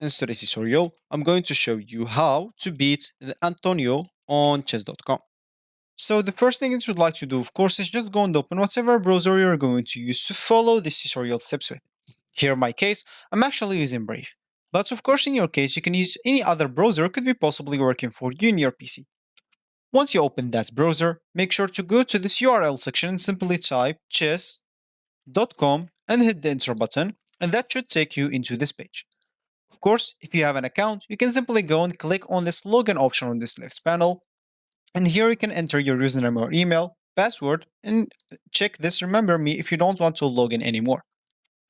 In today's tutorial, I'm going to show you how to beat the Antonio on chess.com. So the first thing that you'd like to do, of course, is just go and open whatever browser you're going to use to follow this tutorial steps with. Here in my case, I'm actually using Brave. But of course, in your case, you can use any other browser could be possibly working for you in your PC. Once you open that browser, make sure to go to this URL section and simply type chess.com and hit the enter button, and that should take you into this page. Of course, if you have an account, you can simply go and click on this login option on this left panel, and here you can enter your username or email, password, and check this remember me if you don't want to log in anymore.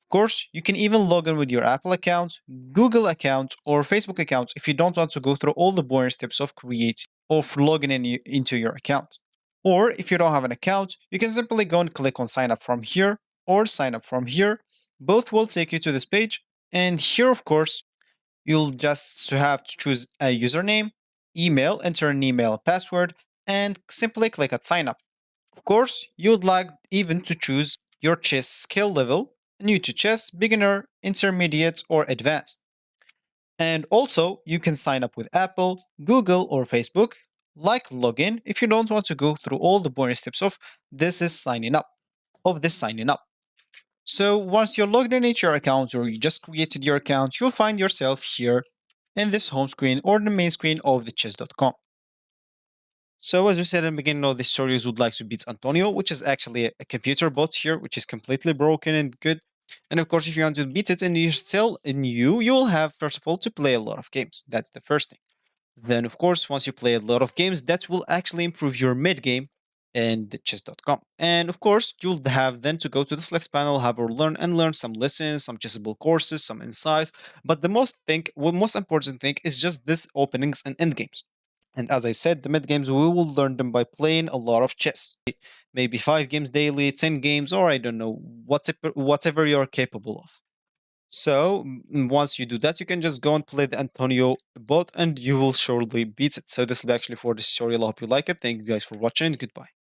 Of course, you can even log in with your Apple account, Google account, or Facebook account if you don't want to go through all the boring steps of creating or logging into your account. Or if you don't have an account, you can simply go and click on sign up from here or sign up from here. Both will take you to this page. And here, of course, you'll just have to choose a username, email, enter an email password, and simply click at sign up. Of course, you'd like even to choose your chess skill level, new to chess, beginner, intermediate, or advanced. And also, you can sign up with Apple, Google, or Facebook, like login if you don't want to go through all the boring steps of signing up. So once you're logged in into your account or you just created your account, you'll find yourself here in this home screen or the main screen of the chess.com. So as we said in the beginning of this tutorial, would like to beat Antonio, which is actually a computer bot here, which is completely broken and good. And of course, if you want to beat it and you're still new, you'll have, first of all, to play a lot of games. That's the first thing. Then, of course, once you play a lot of games, that will actually improve your mid game in the chess.com. And of course, you'll have then to go to this left panel, have a learn some lessons, some chessable courses, some insights. But the most important thing is just this openings and end games. And as I said, the mid games we will learn them by playing a lot of chess. Maybe 5 games daily, 10 games, or I don't know, whatever you're capable of. So once you do that, you can just go and play the Antonio bot and you will surely beat it. So this will be actually for this tutorial. I hope you like it. Thank you guys for watching. Goodbye.